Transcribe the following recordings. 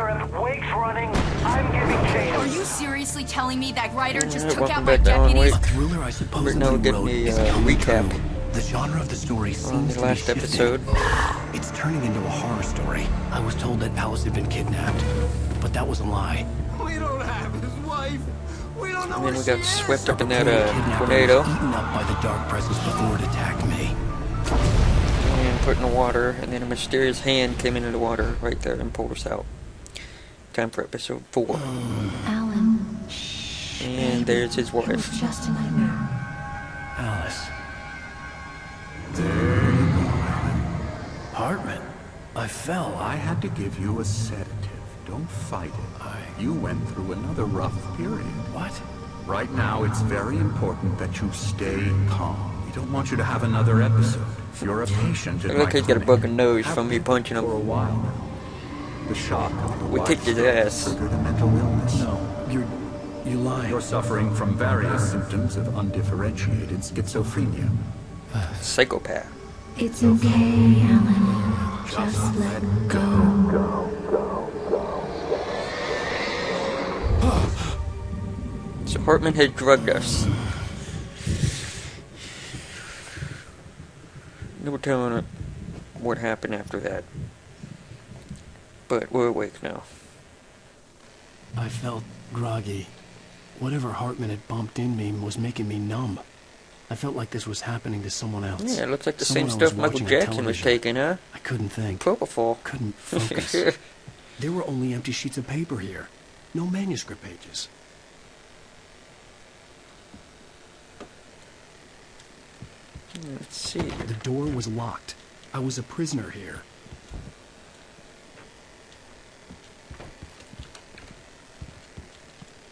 Sheriff, Wake's running. I'm giving chase. Are you seriously telling me that Ryder just took welcome out my back to Alan deputies? Wake. A thriller I suppose Now we'll get wrote the is coming recap true. The genre of the story on seems the to be last shifting. episode. It's turning into a horror story. I was told that Alice had been kidnapped, but that was a lie. We don't have his wife. We don't know And where then we she got is. swept up in The that kidnapper tornado was eaten up by the dark presence before it attacked me. and put in the water, and then a mysterious hand came into the water right there and pulled us out. Time for episode 4. Alan. And there's his It was wife. just a nightmare. Alice. There you go. Hartman. I fell. I had to give you a sedative. Don't fight it. You went through another rough period. What? Right now, it's very important that you stay calm. We don't want you to have another episode. You're a patient in Look, my he's got a clinic. broken nose Have from me been punching for a him. while now. The shock of your We kicked his wife's ass. triggered a mental illness. No. You're lying. You're suffering from various symptoms of undifferentiated schizophrenia. Psychopath. It's okay, Alan. Just let go. So Hartman had drugged us. No telling what happened after that. But we're awake now. I felt groggy. Whatever Hartman had bumped in me was making me numb. I felt like this was happening to someone else. Yeah, it looks like the Someone same I was stuff Michael watching on Jackson was television. taking, huh? I couldn't think. Propofol. Couldn't focus. There were only empty sheets of paper here. No manuscript pages. Let's see. The door was locked. I was a prisoner here.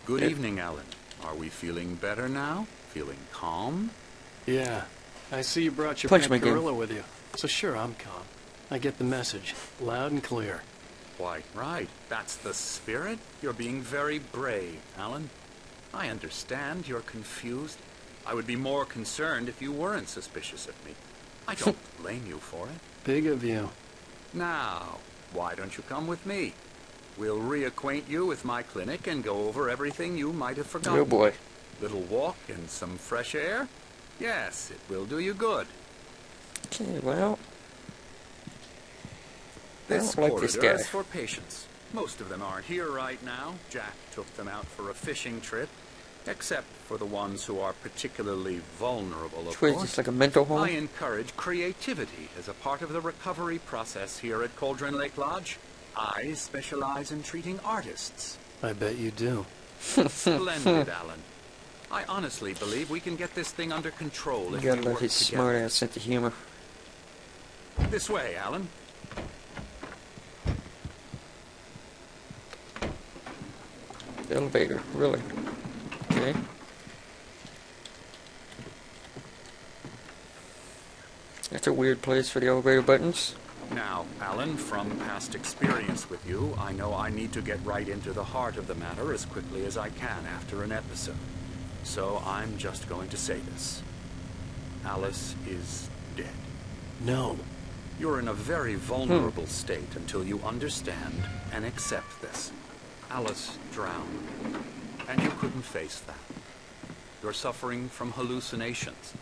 Good evening, Alan. Are we feeling better now? Feeling calm? Yeah. I see you brought your Punch pet me again. gorilla with you. So sure, I'm calm. I get the message. Loud and clear. Quite right. That's the spirit. You're being very brave, Alan. I understand you're confused. I would be more concerned if you weren't suspicious of me. I don't blame you for it. Big of you. Now, why don't you come with me? We'll reacquaint you with my clinic and go over everything you might have forgotten. Oh boy. Little walk and some fresh air? Yes, it will do you good. Okay, well. This I don't like this corridor guy. is for patients. Most of them aren't here right now. Jack took them out for a fishing trip. Except for the ones who are particularly vulnerable, of What is course. this, like a mental I home? encourage creativity as a part of the recovery process here at Cauldron Lake Lodge. I specialize in treating artists. I bet you do. Splendid, Alan. I honestly believe we can get this thing under control You if gotta we love work his together. smart ass sense of humor. This way, Alan. Elevator, really. Okay. That's a weird place for the elevator buttons. Now, Alan, from past experience with you, I know I need to get right into the heart of the matter as quickly as I can after an episode. So I'm just going to say this. Alice is dead. No. You're in a very vulnerable state until you understand and accept this. Alice drowned, and you couldn't face that. You're suffering from hallucinations,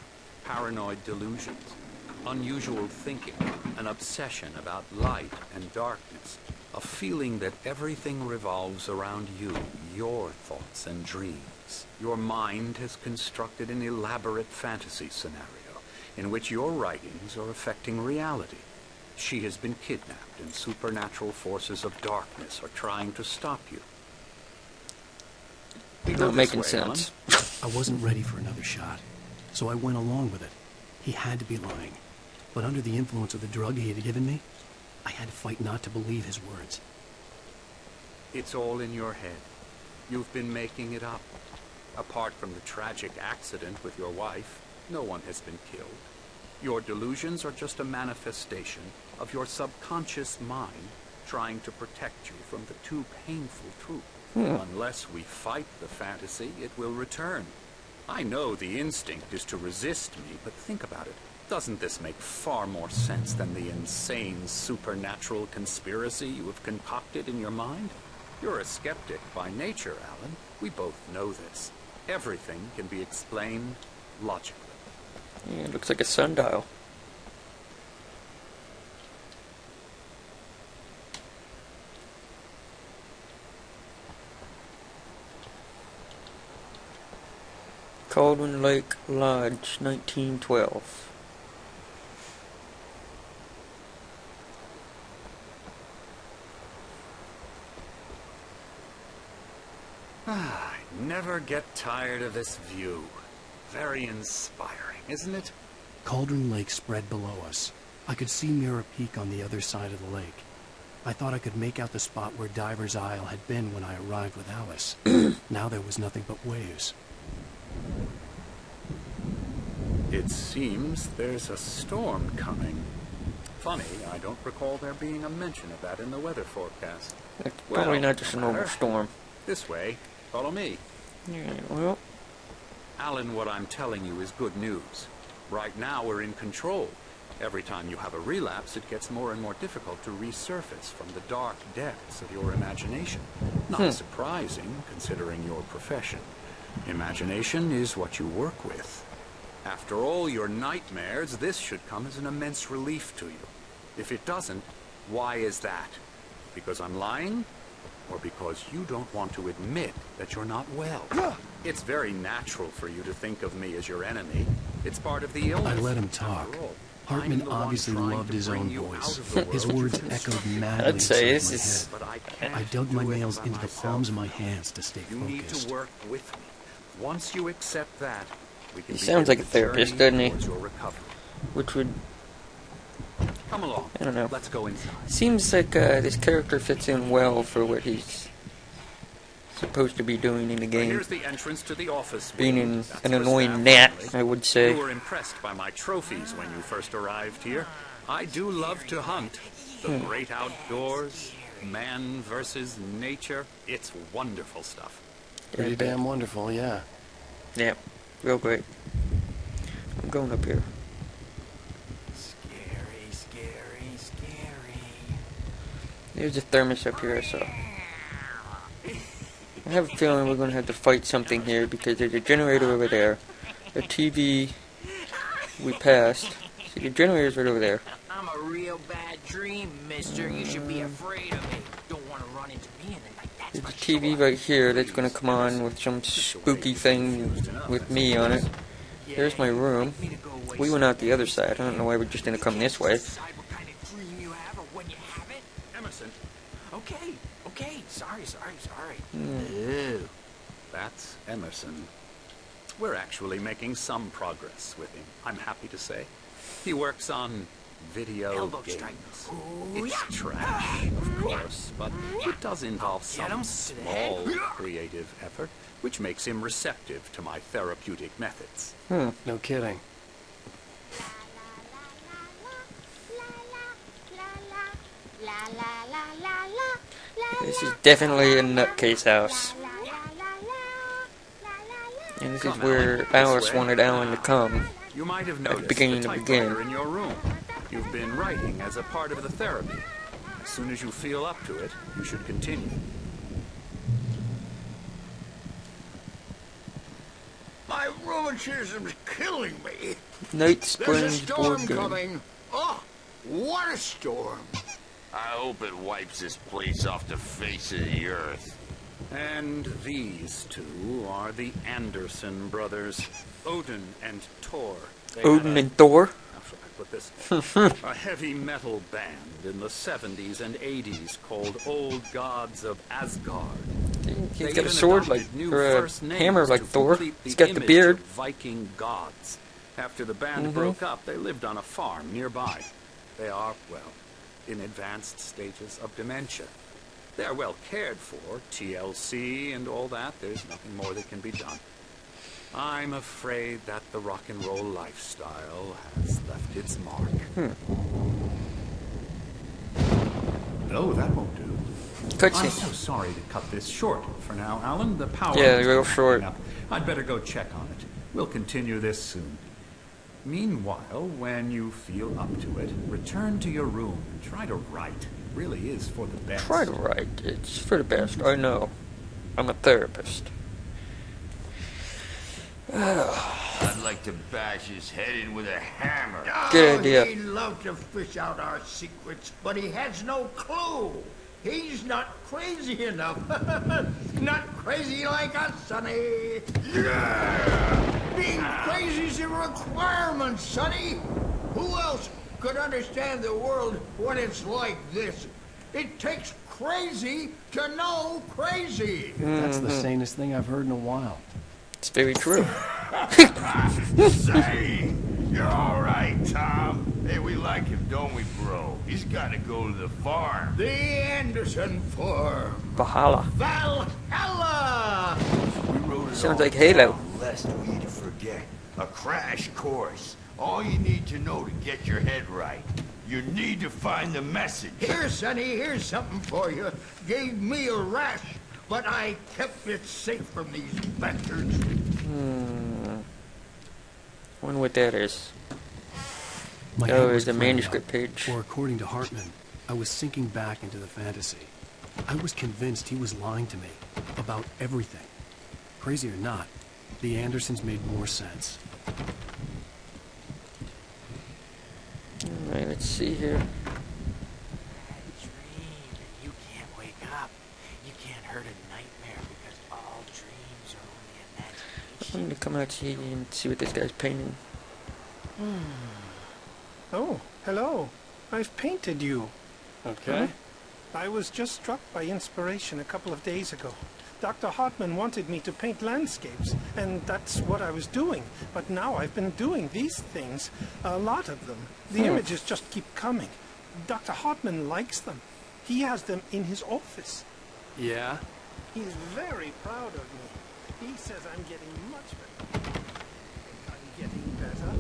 paranoid delusions, unusual thinking, an obsession about light and darkness, a feeling that everything revolves around you, your thoughts and dreams. Your mind has constructed an elaborate fantasy scenario in which your writings are affecting reality. She has been kidnapped, and supernatural forces of darkness are trying to stop you. We go Not this making way, sense. I wasn't ready for another shot, so I went along with it. He had to be lying. But under the influence of the drug he had given me, I had to fight not to believe his words. It's all in your head. You've been making it up. Apart from the tragic accident with your wife, no one has been killed. Your delusions are just a manifestation of your subconscious mind trying to protect you from the too painful truth. Unless we fight the fantasy, it will return. I know the instinct is to resist me, but think about it. Doesn't this make far more sense than the insane supernatural conspiracy you have concocted in your mind? You're a skeptic by nature, Alan. We both know this. Everything can be explained logically. Yeah, it looks like a sundial. Cauldron Lake Lodge, 1912. I never get tired of this view. Very inspiring, isn't it? Cauldron Lake spread below us. I could see Mirror Peak on the other side of the lake. I thought I could make out the spot where Diver's Isle had been when I arrived with Alice. Now there was nothing but waves. It seems there's a storm coming. Funny, I don't recall there being a mention of that in the weather forecast. It's probably not just a normal matter. storm. This way. Follow me. Yeah, well, Alan, what I'm telling you is good news. Right now we're in control. Every time you have a relapse, it gets more and more difficult to resurface from the dark depths of your imagination. Not surprising, considering your profession. Imagination is what you work with. After all your nightmares, this should come as an immense relief to you. If it doesn't, why is that? Because I'm lying? Or because you don't want to admit that you're not well? It's very natural for you to think of me as your enemy. It's part of the illness. I let him talk. After all, Hartman I'm the one obviously trying loved to his bring own you voice. out of the His world words you've echoed been madly I'd say inside this my is- head. But I I dug my can't do it nails by into the myself. palms of my hands to stay You need focused. to work with me. Once you accept that, we can He sounds begin like a the therapist, journey doesn't he? towards your recovery. which would... Come along. I don't know. Let's go inside. Seems like this character fits in well for what he's supposed to be doing in the game. Here's the entrance to the office. Being wing. an That's an for annoying staff gnat, only. I would say. You were impressed by my trophies when you first arrived here. I do love to hunt. The great outdoors, man versus nature. It's wonderful stuff. Pretty damn wonderful, yeah. Yeah, real great. I'm going up here. Scary, scary, scary. There's a thermos up here I saw. I have a feeling we're going to have to fight something here because there's a generator over there. A TV we passed. See, the generator's right over there. I'm a real bad dream, mister. You should be afraid of me. Don't want to run into me in the night. That's There's for a TV sure. right here that's going to come on with some spooky thing with me on it. There's my room. Me to go away We went out the other side. I don't know why we just didn't come this way. Decide what kind of dream you have or when you have it. Emerson, Okay, okay. Sorry. ew. That's Emerson. We're actually making some progress with him, I'm happy to say. He works on video Elbow games. strike. It's trash, of course, but it does involve Get him some to the head. small creative effort, which makes him receptive to my therapeutic methods. No kidding. This is definitely a nutcase house. And this is where Alice wanted Alan to come. You might have noticed beginning the to typewriter begin. in your room. You've been writing as a part of the therapy. As soon as you feel up to it, you should continue. My rheumatism's killing me. Night There's a Springs storm board game. coming. Oh, what a storm. I hope it wipes this place off the face of the earth. And these two are the Anderson brothers, Odin and Thor. They Odin had a- and Thor. How should I put this? A heavy metal band in the 70s and 80s called Old Gods of Asgard. They He's got even a sword like, adopted new or a first names hammer like to Thor. complete He's got the image beard. of Viking gods. After the band broke up, they lived on a farm nearby. They are, well, in advanced stages of dementia. They're well cared for, TLC and all that. There's nothing more that can be done. I'm afraid that the rock and roll lifestyle has left its mark. No, that won't do. I'm Cutscene. so sorry to cut this short for now, Alan. The power Yeah, is real acting short. up. I'd better go check on it. We'll continue this soon. Meanwhile, when you feel up to it, return to your room and try to write. It really is for the best. Try to write. It's for the best. I know. I'm a therapist. I'd like to bash his head in with a hammer. Good idea. He'd love to fish out our secrets, but he has no clue. He's not crazy enough. Not crazy like us, Sonny. Yeah! Being crazy's a requirement, Sonny. Who else could understand the world when it's like this? It takes crazy to know crazy. That's the sanest thing I've heard in a while. It's very true. Say, you're all right, Tom. Hey, we like him, don't we, bro? He's got to go to the farm. The Anderson Farm. Valhalla. Valhalla! We wrote it Sounds all like Halo. down, lest we forget. A crash course. All you need to know to get your head right. You need to find the message. Here, Sonny, here's something for you. Gave me a rash, but I kept it safe from these bastards. Wonder what that is. My Oh, head there's was the clearing manuscript up, page. Or according to Hartman, I was sinking back into the fantasy. I was convinced he was lying to me about everything. Crazy or not, the Andersons made more sense. Alright, let's see here. Dream. You can't wake up. You can't hurt a nightmare because all dreams are only imagination. I'm gonna come out here and see what this guy's painting. Oh, hello. I've painted you. Okay. I was just struck by inspiration a couple of days ago. Dr. Hartman wanted me to paint landscapes, and that's what I was doing. But now I've been doing these things, a lot of them. The images just keep coming. Dr. Hartman likes them. He has them in his office. Yeah? He's very proud of me. He says I'm getting much better. I'm getting better.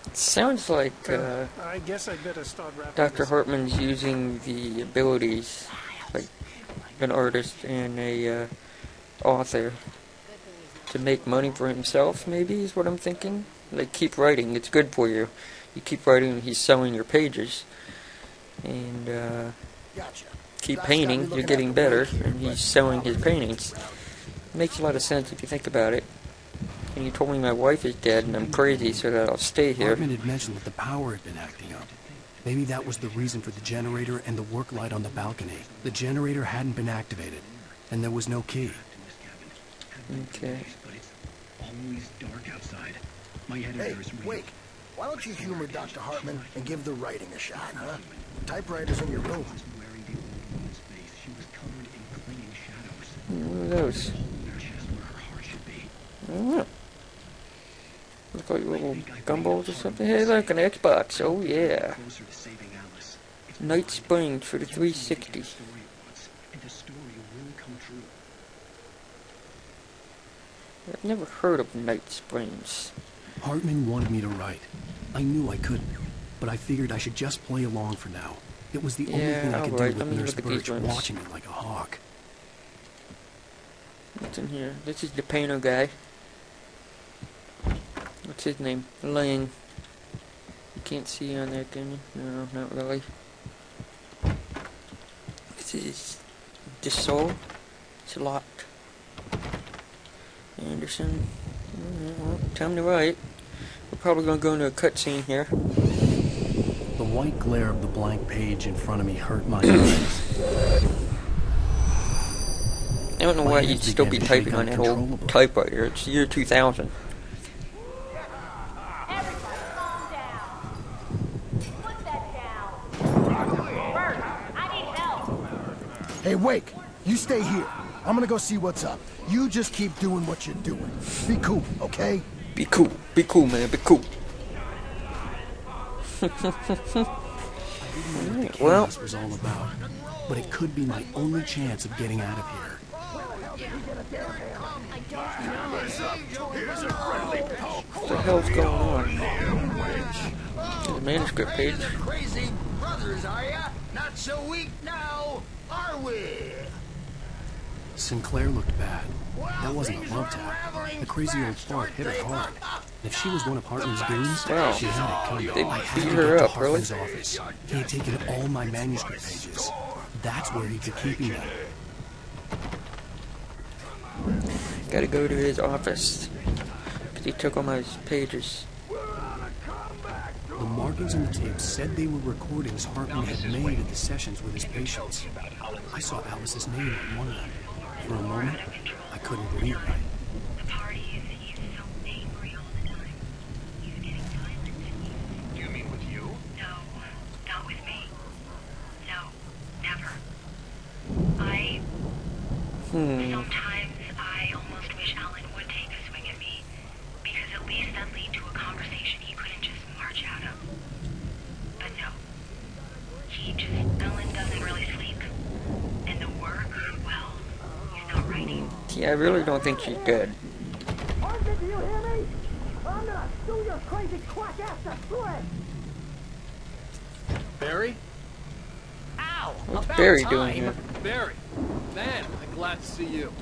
It sounds like I guess I'd better start wrapping Dr. this up. Hartman's using the abilities like an artist and a author to make money for himself, maybe, is what I'm thinking. Like, keep writing, it's good for you. You keep writing, he's selling your pages. And keep painting, you're getting better, and he's selling his paintings. It makes a lot of sense if you think about it. And you told me my wife is dead and I'm crazy, so that I'll stay here. Hartman had mentioned that the power had been acting up. Maybe that was the reason for the generator and the work light on the balcony. The generator hadn't been activated, and there was no key. Okay. Always dark outside. My Hey, Wake, why don't you humor Dr. Hartman and give the writing a shot, huh? Typewriter's in your room. What are those? I don't know. Look like little gumballs or something. Hey, look, an Xbox. Oh, yeah. Night Springs for the 360. I've never heard of Night Springs. Hartman wanted me to write. I knew I couldn't, but I figured I should just play along for now. It was the only thing I could do with Nurse Birch watching it like a hawk. What's in here? This is the painter guy. What's his name? Lang. You can't see on there, can you? No, not really. This is the Soul. It's locked. Anderson. Well, time to write. We're probably going to go into a cutscene here. The white glare of the blank page in front of me hurt my eyes. I don't know why you'd still be typing on that old typewriter. It's the year 2000. Hey, Wake, you stay here. I'm gonna go see what's up. You just keep doing what you're doing. Be cool, okay? Be cool. Be cool, man. Be cool. Well, This was all about, but it could be my only chance of getting out of here. what the hell's going on? There's a manuscript page. Crazy brothers, are ya? Not so weak now, are we? Sinclair looked bad. That wasn't a love tap. The crazy old fart hit her hard. And if she was one of Hartman's goons, Wow. she had it coming. They I had beat to her get to up, really? Hartman's office. He had taken all my manuscript pages. That's where he'd be keeping them. Gotta go to his office. 'Cause he took all my pages. The markings on the tape said they were recordings Hartman had made at the sessions with his patients. I saw Alice's name on one of them. For a moment, I couldn't believe it. You mean with you? No, not with me. No, never. Sometimes I almost wish Alan would take a swing at me, because at least that lead to a conversation he couldn't just march out of. But no. Alan doesn't really sleep. And the work, well, he's not writing. Yeah, I really don't think she's dead. Arthur, do you hear me? I'm gonna do your crazy quack ass to shreds! Barry? Ow! What's Barry doing here? Barry! Man, I'm glad to see you.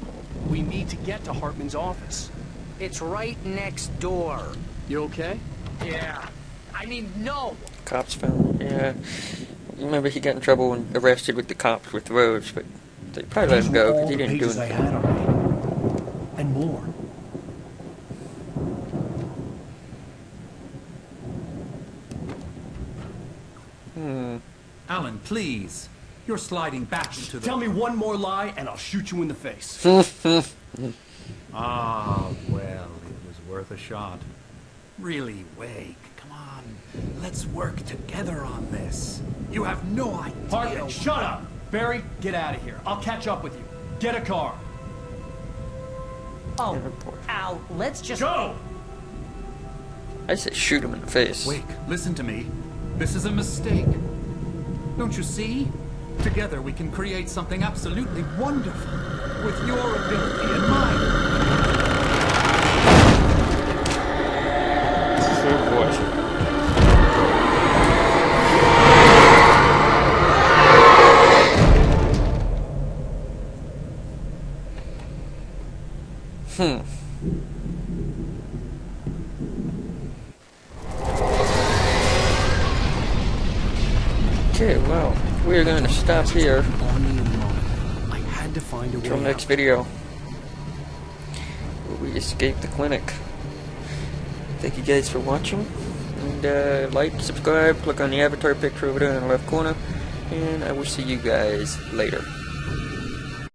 We need to get to Hartman's office. It's right next door. You okay? Yeah. I mean, no! Cops found him. Yeah. Remember, he got in trouble and arrested with the cops with Rose, but they probably let him go because he didn't do anything. I had already. And more. Alan, please. You're sliding back into the... Tell me one more lie and I'll shoot you in the face. Ah, well, it was worth a shot. Really, Wake, come on. Let's work together on this. You have no idea... Hartman, shut up! Barry, get out of here. I'll catch up with you. Get a car. Oh, Al, let's just... Go! I said shoot him in the face. Wake, listen to me. This is a mistake. Don't you see? Together we can create something absolutely wonderful. With your ability and mine. Oh boy. Okay, well, we're going to stop here. I had to find a way Until next video, where we escape the clinic. Thank you guys for watching, and like, subscribe, click on the avatar picture over there in the left corner, and I will see you guys later.